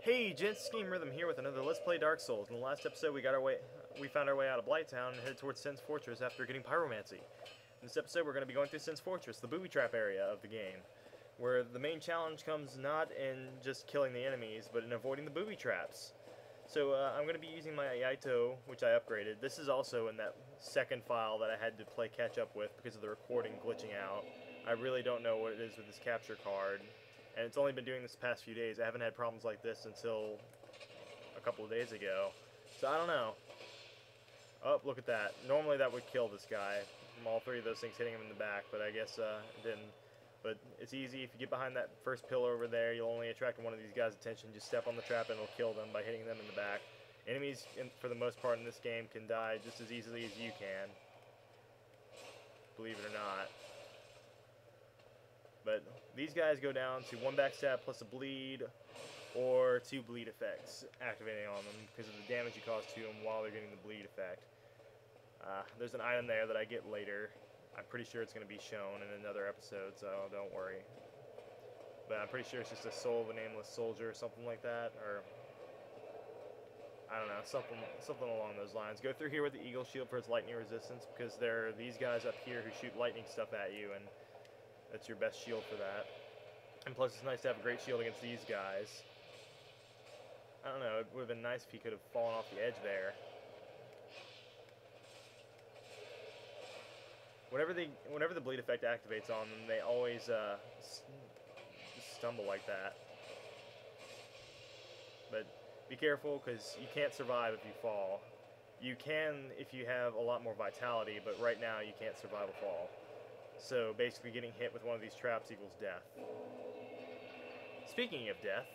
Hey gents, Scheme Rhythm here with another Let's Play Dark Souls. In the last episode we found our way out of Blighttown and headed towards Sen's Fortress after getting pyromancy. In this episode we're going to be going through Sen's Fortress, the booby trap area of the game, where the main challenge comes not in just killing the enemies, but in avoiding the booby traps. So I'm going to be using my Yaito, which I upgraded. This is also in that second file that I had to play catch up with because of the recording glitching out. I really don't know what it is with this capture card. And it's only been doing this past few days. I haven't had problems like this until a couple of days ago. So I don't know. Oh, look at that. Normally that would kill this guy from all three of those things hitting him in the back, but I guess it didn't. But it's easy. If you get behind that first pillar over there, you'll only attract one of these guys' attention. Just step on the trap and it'll kill them by hitting them in the back. Enemies, for the most part in this game, can die just as easily as you can. Believe it or not. But these guys go down to 1 backstab plus a bleed, or 2 bleed effects activating on them because of the damage you cause to them while they're getting the bleed effect. There's an item there that I get later. I'm pretty sure it's going to be shown in another episode, so don't worry. But I'm pretty sure it's just a soul of a nameless soldier or something like that, or I don't know, something along those lines. Go through here with the eagle shield for its lightning resistance, because there are these guys up here who shoot lightning stuff at you, and that's your best shield for that. And plus it's nice to have a great shield against these guys. I don't know, it would have been nice if he could have fallen off the edge there. Whenever the bleed effect activates on them, they always stumble like that. But be careful, because you can't survive if you fall. You can if you have a lot more vitality, but right now you can't survive a fall. So basically getting hit with one of these traps equals death. Speaking of death,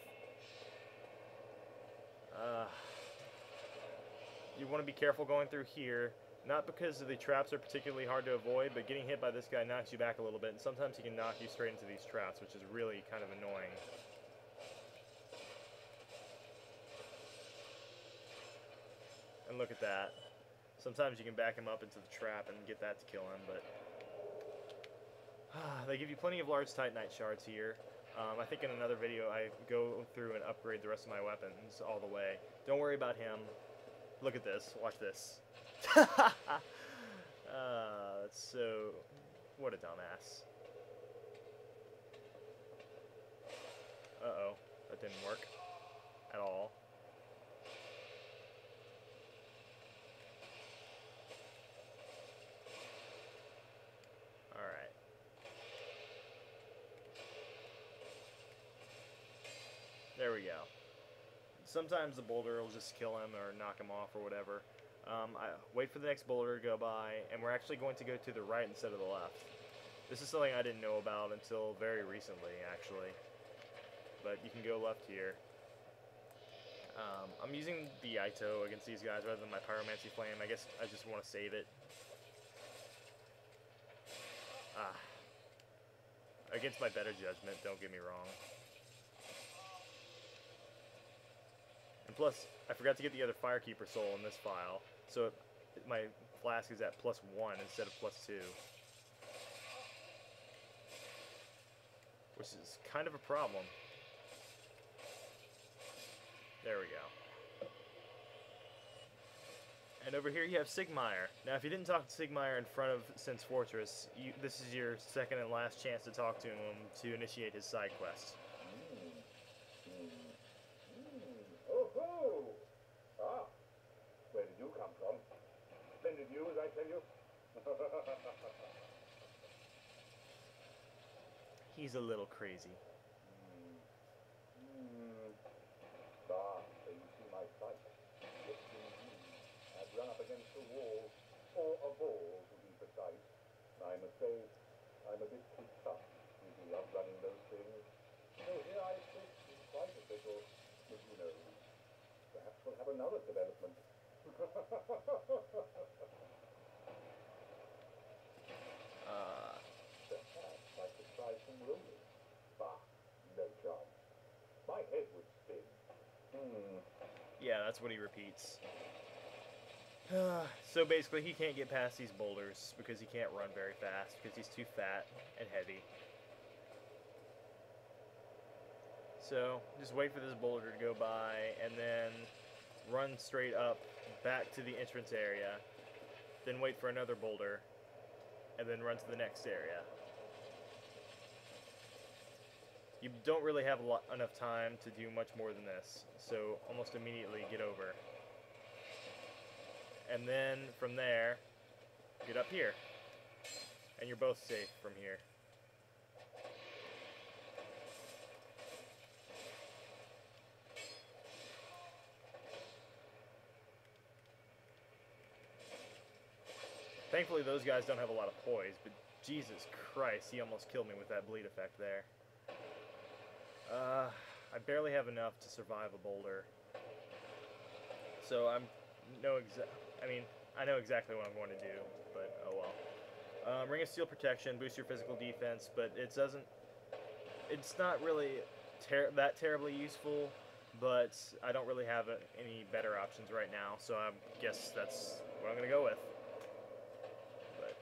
you want to be careful going through here, not because the traps are particularly hard to avoid, but getting hit by this guy knocks you back a little bit, and sometimes he can knock you straight into these traps, which is really kind of annoying. And look at that. Sometimes you can back him up into the trap and get that to kill him, but they give you plenty of large titanite shards here. I think in another video I go through and upgrade the rest of my weapons all the way. Don't worry about him. Look at this. Watch this. That's so... What a dumbass. Uh-oh. That didn't work at all. Alright. There we go. Sometimes the boulder will just kill him or knock him off or whatever. I wait for the next boulder to go by, and we're actually going to go to the right instead of the left. This is something I didn't know about until very recently, actually. But you can go left here. I'm using the Yaito against these guys rather than my pyromancy flame. I guess I just want to save it. Against my better judgment, don't get me wrong. And plus, I forgot to get the other Firekeeper soul in this file, so my flask is at +1 instead of +2. Which is kind of a problem. There we go. And over here you have Sigmire. Now if you didn't talk to Sigmire in front of Sen's Fortress, this is your second and last chance to talk to him to initiate his side quest. Where did you come from? Splendid news, I tell you. He's a little crazy. So you see my sight. Yes, indeed. I've run up against a wall, or a ball to be precise. I must say, I'm a bit too tough to be outrunning those things. So here I sit in quite a pickle, but who knows? Perhaps we'll have another development. Perhaps I could try some rolling. Bah, no chance. My head would spin. Yeah, that's what he repeats. So basically he can't get past these boulders because he can't run very fast because he's too fat and heavy. So just wait for this boulder to go by, and then run straight up back to the entrance area. Then wait for another boulder, and then run to the next area. You don't really have enough time to do much more than this, so almost immediately get over. And then from there, get up here. And you're both safe from here. Thankfully those guys don't have a lot of poise, but Jesus Christ, he almost killed me with that bleed effect there. I barely have enough to survive a boulder. So I know exactly what I'm going to do, but oh well. Ring of Steel protection, boost your physical defense, but it's not really that terribly useful, but I don't really have any better options right now, so I guess that's what I'm going to go with. But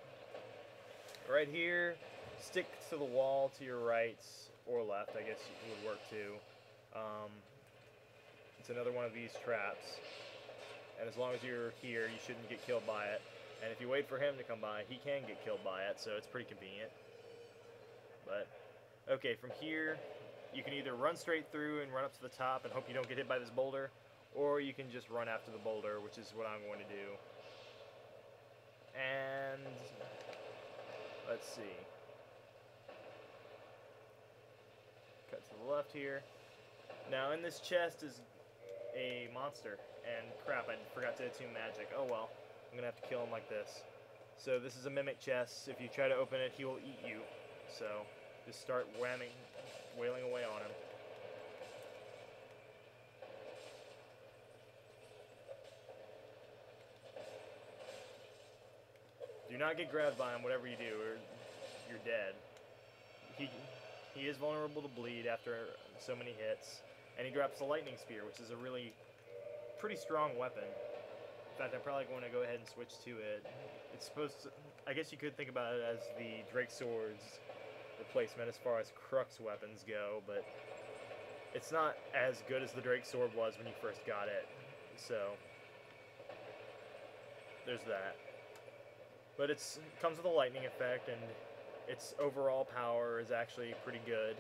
right here, stick to the wall to your right or left, I guess it would work too. It's another one of these traps, and as long as you're here, you shouldn't get killed by it. And if you wait for him to come by, he can get killed by it, so it's pretty convenient. But, okay, from here, you can either run straight through and run up to the top and hope you don't get hit by this boulder, or you can just run after the boulder, which is what I'm going to do. And let's see. Cut to the left here. Now, in this chest is a monster, and crap, I forgot to attune magic. Oh well. I'm gonna have to kill him like this. So this is a mimic chest. If you try to open it, he will eat you. So just start wailing away on him. Do not get grabbed by him, whatever you do, or you're dead. He is vulnerable to bleed after so many hits, and he drops the lightning spear, which is a really pretty strong weapon. In fact, I'm probably going to go ahead and switch to it. It's supposed to, I guess you could think about it as the Drake Sword's replacement as far as crux weapons go, but it's not as good as the Drake Sword was when you first got it. So there's that. But it comes with a lightning effect, and its overall power is actually pretty good.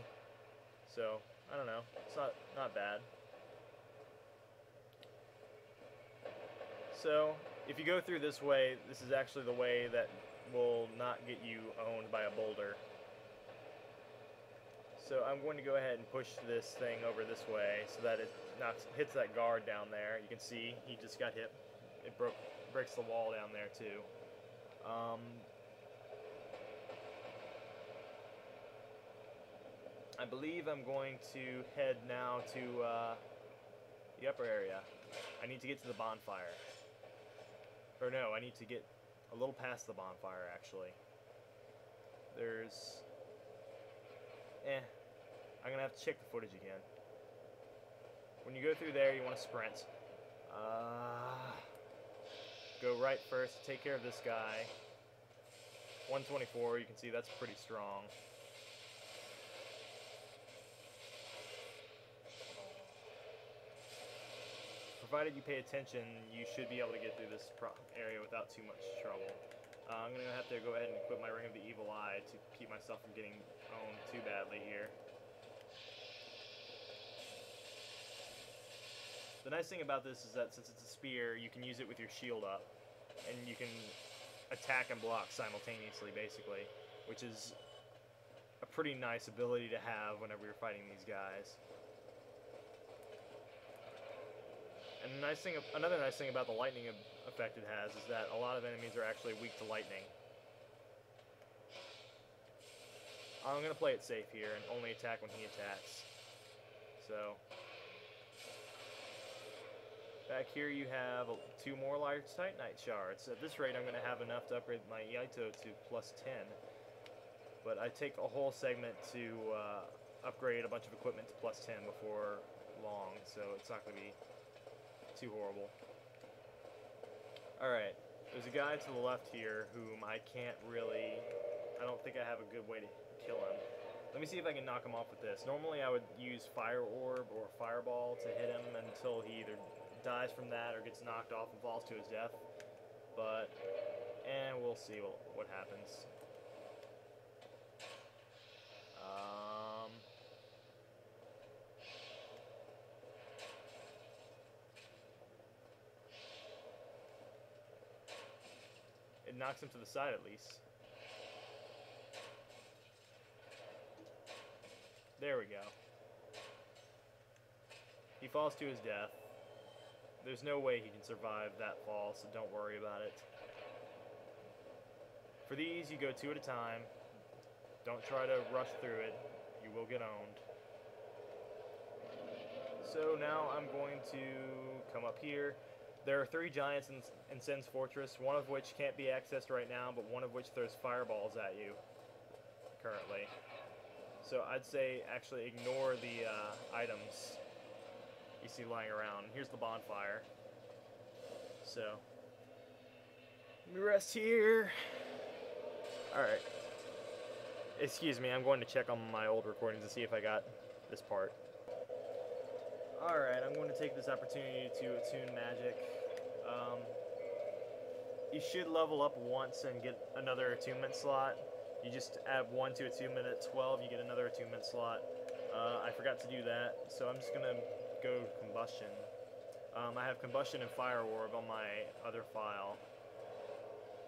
So I don't know, it's not bad. So, if you go through this way, this is actually the way that will not get you owned by a boulder. So I'm going to go ahead and push this thing over this way so that it hits that guard down there. You can see he just got hit. It breaks the wall down there too. I believe I'm going to head now to the upper area. I need to get to the bonfire. Or no, I need to get a little past the bonfire, actually. There's... I'm going to have to check the footage again. When you go through there, you want to sprint. Go right first, take care of this guy. 124, you can see that's pretty strong. Provided you pay attention, you should be able to get through this area without too much trouble. I'm going to have to go ahead and equip my Ring of the Evil Eye to keep myself from getting owned too badly here. The nice thing about this is that since it's a spear, you can use it with your shield up, and you can attack and block simultaneously, basically, which is a pretty nice ability to have whenever you're fighting these guys. And another nice thing about the lightning effect it has is that a lot of enemies are actually weak to lightning. I'm going to play it safe here and only attack when he attacks. So, back here you have 2 more large Titanite shards. At this rate I'm going to have enough to upgrade my Yaito to +10. But I take a whole segment to upgrade a bunch of equipment to +10 before long, so it's not going to be too horrible. Alright, there's a guy to the left here whom I don't think I have a good way to kill him. Let me see if I can knock him off with this. Normally I would use Fire Orb or Fireball to hit him until he either dies from that or gets knocked off and falls to his death. But, and we'll see what happens. It knocks him to the side at least. There we go. He falls to his death. There's no way he can survive that fall, so don't worry about it. For these, you go 2 at a time. Don't try to rush through it. You will get owned. So now I'm going to come up here. There are 3 giants in Sen's Fortress, one of which can't be accessed right now, but one of which throws fireballs at you currently. So I'd say actually ignore the items you see lying around. Here's the bonfire. So let me rest here. Alright. Excuse me, I'm going to check on my old recordings to see if I got this part. Alright, I'm going to take this opportunity to attune magic. You should level up once and get another attunement slot. You just add 1 to attunement at 12, you get another attunement slot. I forgot to do that, so I'm just going to go combustion. I have combustion and fire orb on my other file.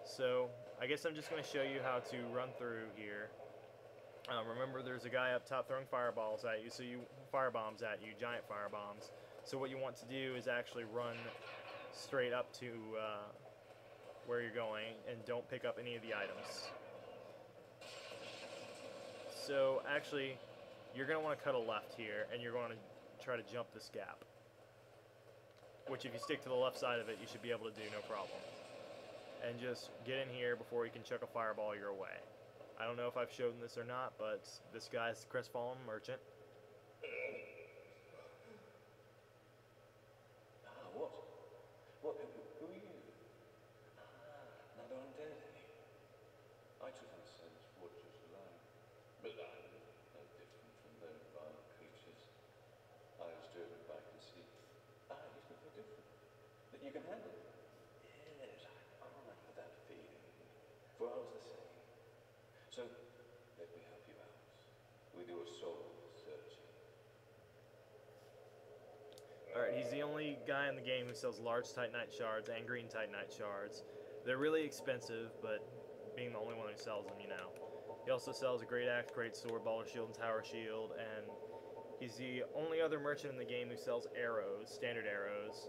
So I guess I'm just going to show you how to run through here. Remember, there's a guy up top throwing fireballs at you, so firebombs at you, giant firebombs. So what you want to do is actually run straight up to where you're going and don't pick up any of the items. So actually, you're going to want to cut a left here, and you're going to try to jump this gap. Which, if you stick to the left side of it, you should be able to do no problem. And just get in here before you can chuck a fireball your way. I don't know if I've shown this or not, but this guy's the Crestfallen Merchant. What? Who are you? Another undead. I took on Sen's Fortress alone. But I'm no different from those vile creatures. I was driven back to see. It's not so different. That you can handle it. Yes, I remember that feeling. For I was the same. So, let me help you out with your soul searching. Alright, he's the only guy in the game who sells large Titanite shards and green Titanite shards. They're really expensive, but being the only one who sells them, you know. He also sells a great axe, great sword, baller shield, and tower shield, and he's the only other merchant in the game who sells arrows, standard arrows.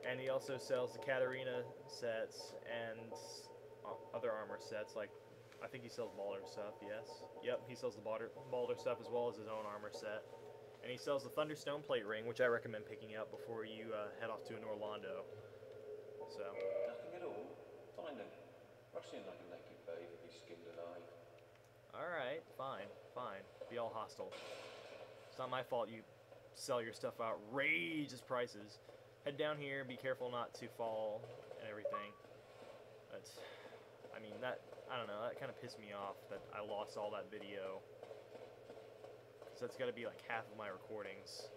And he also sells the Katarina sets and other armor sets, like I think he sells Boulder stuff, yes. Yep, he sells the Boulder stuff as well as his own armor set. And he sells the Thunderstone plate ring, which I recommend picking up before you head off to an Orlando. So. Nothing at all. Fine then. Rush in like a naked babe and be skinned alive. Alright, fine. Be all hostile. It's not my fault you sell your stuff outrageous prices. Head down here, be careful not to fall and everything. But, I mean, I don't know, that kind of pissed me off that I lost all that video. So that's got to be like half of my recordings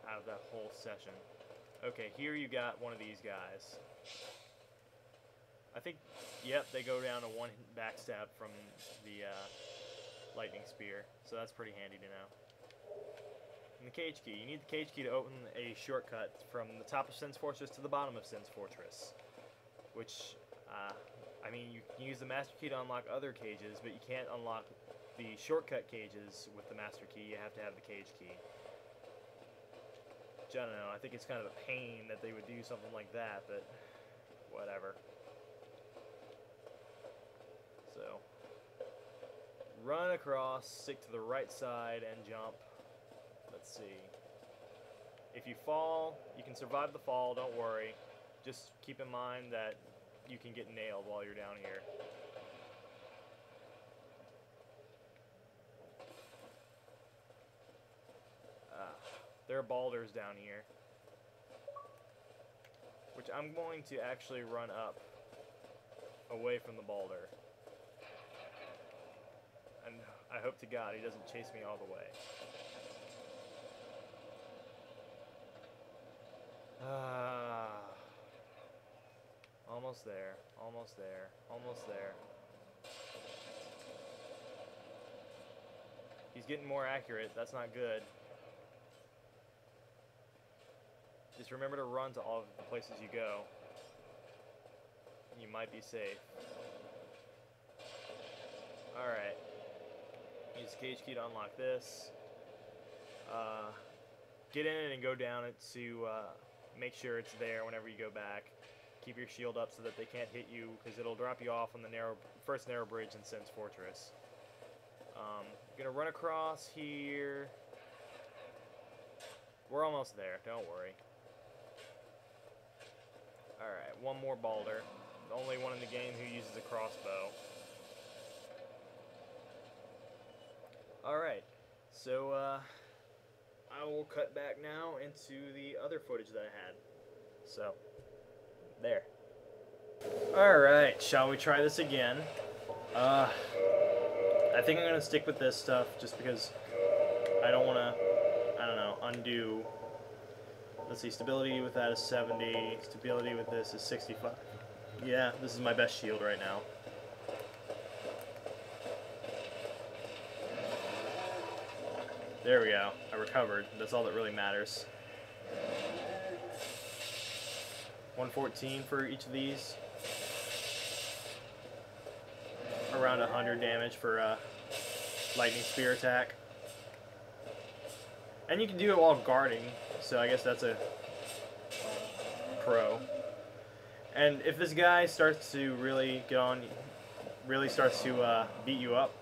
out of that whole session. Okay, here you got one of these guys. I think, yep, they go down to 1 backstab from the lightning spear, so that's pretty handy to know. And the cage key. You need the cage key to open a shortcut from the top of Sen's Fortress to the bottom of Sen's Fortress. Which, I mean, you can use the master key to unlock other cages, but you can't unlock the shortcut cages with the master key. You have to have the cage key. Which, I don't know, I think it's kind of a pain that they would do something like that, but whatever. So, run across, stick to the right side, and jump. Let's see. If you fall, you can survive the fall, don't worry. Just keep in mind that you can get nailed while you're down here. There are boulders down here, which I'm going to actually run up away from the boulder. I hope to God he doesn't chase me all the way. Almost there, almost there, almost there. He's getting more accurate. That's not good. Just remember to run to all of the places you go. You might be safe. Alright. Use the cage key to unlock this. Get in it and go down it to make sure it's there whenever you go back. Keep your shield up so that they can't hit you, because it'll drop you off on the first narrow bridge in Sen's Fortress. Gonna run across here. We're almost there, don't worry. Alright, one more Boulder. The only one in the game who uses a crossbow. Alright, so I will cut back now into the other footage that I had. So, there. Alright, shall we try this again? I think I'm going to stick with this stuff just because I don't want to, I don't know, undo. Let's see, stability with that is 70, stability with this is 65. Yeah, this is my best shield right now. There we go, I recovered. That's all that really matters. 114 for each of these. Around 100 damage for lightning spear attack. And you can do it while guarding, so I guess that's a pro. And if this guy starts to really get on, really starts to beat you up,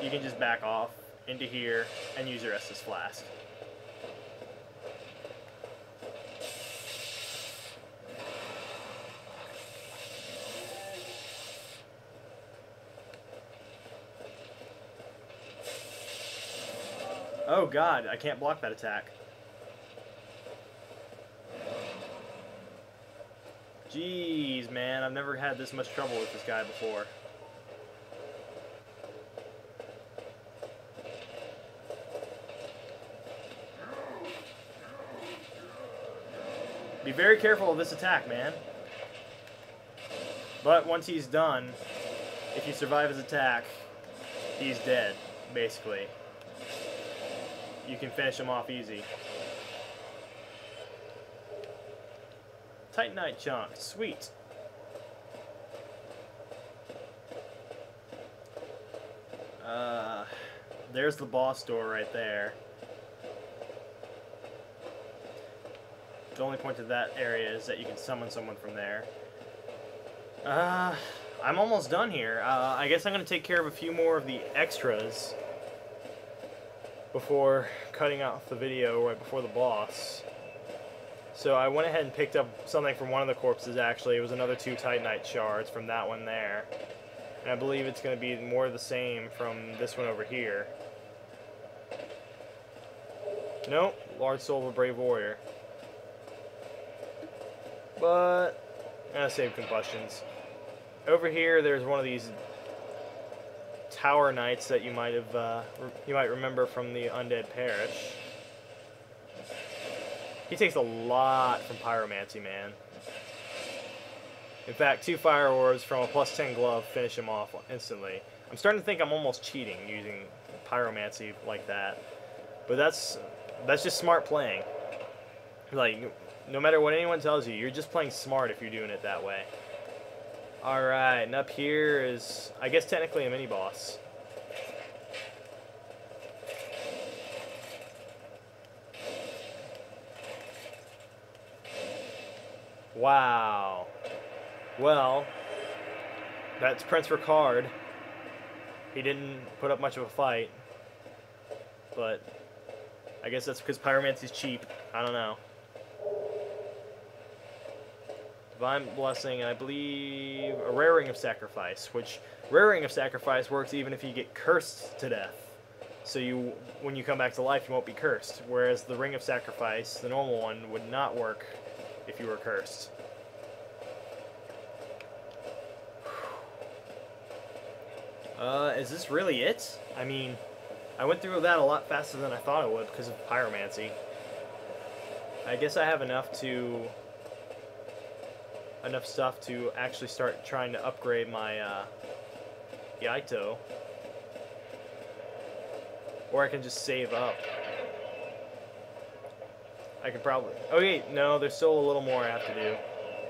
you can just back off into here and use your Estus Flask. Oh god, I can't block that attack. Jeez, man, I've never had this much trouble with this guy before. Be very careful of this attack, man. But once he's done, if you survive his attack, he's dead, basically. You can finish him off easy. Titanite chunk, sweet. There's the boss door right there. The only point to that area is that you can summon someone from there. I'm almost done here. I guess I'm going to take care of a few more of the extras before cutting off the video right before the boss. So I went ahead and picked up something from one of the corpses, actually. It was another 2 Titanite shards from that one there. And I believe it's going to be more of the same from this one over here. Nope, large soul of a brave warrior. But I'm going to save combustions. Over here, there's one of these tower knights that you might remember from the Undead Parish. He takes a lot from pyromancy, man. In fact, 2 fire orbs from a +10 glove finish him off instantly. I'm starting to think I'm almost cheating using pyromancy like that, but that's just smart playing. Like, no matter what anyone tells you, you're just playing smart if you're doing it that way. Alright, and up here is, I guess, technically a mini-boss. Wow. Well, that's Prince Ricard. He didn't put up much of a fight, but I guess that's because pyromancy's cheap. I don't know. Divine Blessing, and I believe a Rare Ring of Sacrifice, which Rare Ring of Sacrifice works even if you get cursed to death. So when you come back to life, you won't be cursed. Whereas the Ring of Sacrifice, the normal one, would not work if you were cursed. Is this really it? I mean, I went through that a lot faster than I thought I would because of pyromancy. I guess I have enough stuff to actually start trying to upgrade my Yaito. Or I can just save up. I could probably... Oh wait, no, there's still a little more I have to do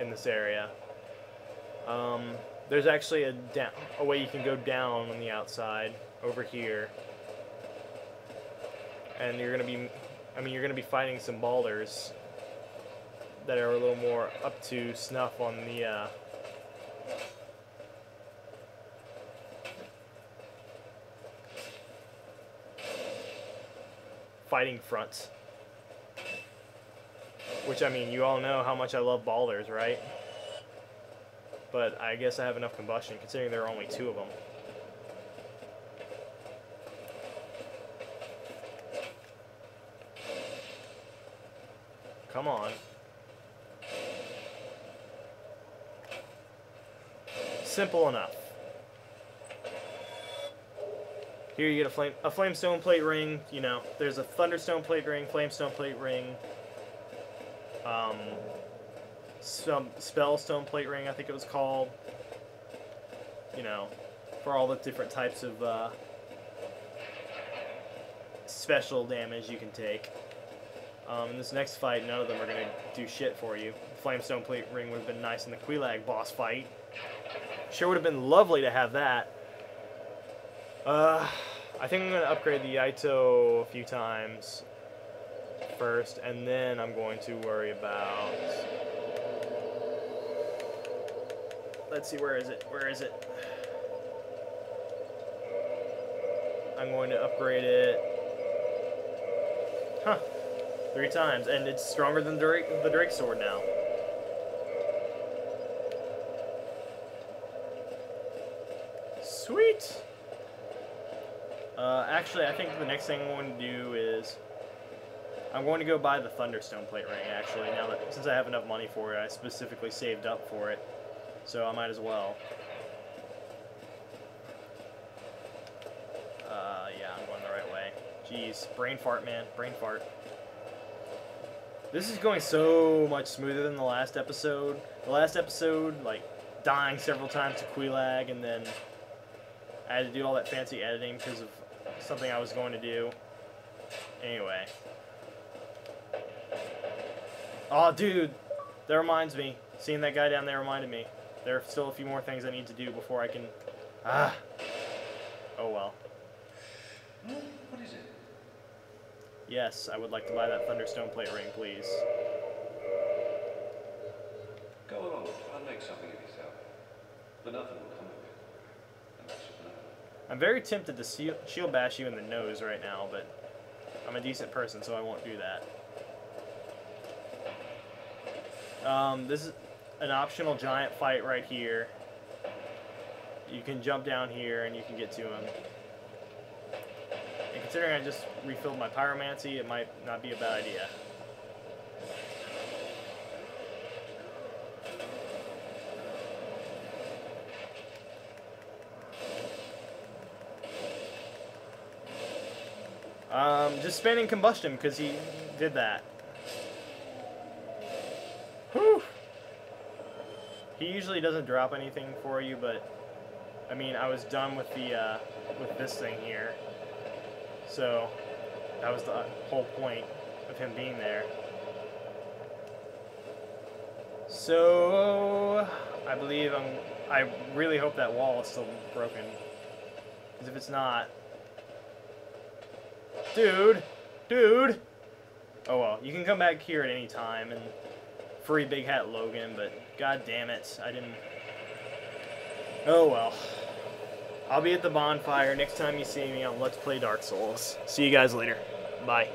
in this area. There's actually a way you can go down on the outside over here. And you're gonna be fighting some boulders that are a little more up to snuff on the fighting front. Which, I mean, you all know how much I love boulders, right? But I guess I have enough combustion, considering there are only 2 of them. Come on. Simple enough. Here you get a flamestone plate ring. You know, there's a thunderstone plate ring, flamestone plate ring, some spellstone plate ring, I think it was called. You know, for all the different types of special damage you can take. In this next fight, none of them are going to do shit for you. Flamestone plate ring would have been nice in the Quilag boss fight. Sure would have been lovely to have that. I think I'm going to upgrade the Yaito a few times first, and then I'm going to worry about... Let's see, where is it? Where is it? I'm going to upgrade it... Huh. 3 times, and it's stronger than the Drake sword now. Sweet! Actually, I think the next thing I'm going to do is... I'm going to go buy the Thunderstone plate ring, actually, now that, since I have enough money for it, I specifically saved up for it. So I might as well. Yeah, I'm going the right way. Jeez, brain fart, man, brain fart. This is going so much smoother than the last episode. The last episode, like, dying several times to Quilag, and then I had to do all that fancy editing because of something I was going to do. Anyway. Oh, dude, that reminds me. Seeing that guy down there reminded me. There are still a few more things I need to do before I can... Ah. Oh, well. What is it? Yes, I would like to buy that Thunderstone plate ring, please. Go along, try and make something of yourself. But nothing will come of it. And that's just know. I'm very tempted to shield bash you in the nose right now, but I'm a decent person, so I won't do that. This is an optional giant fight right here. You can jump down here and you can get to him. And considering I just refilled my pyromancy, it might not be a bad idea. Just spamming combustion because he did that. Whew. He usually doesn't drop anything for you, but I mean, I was done with the with this thing here, so that was the whole point of him being there. So I believe I really hope that wall is still broken, because if it's not, dude. Oh well, you can come back here at any time and free Big Hat Logan, but god damn it, I didn't. Oh well. I'll be at the bonfire next time you see me on Let's Play Dark Souls. See you guys later. Bye.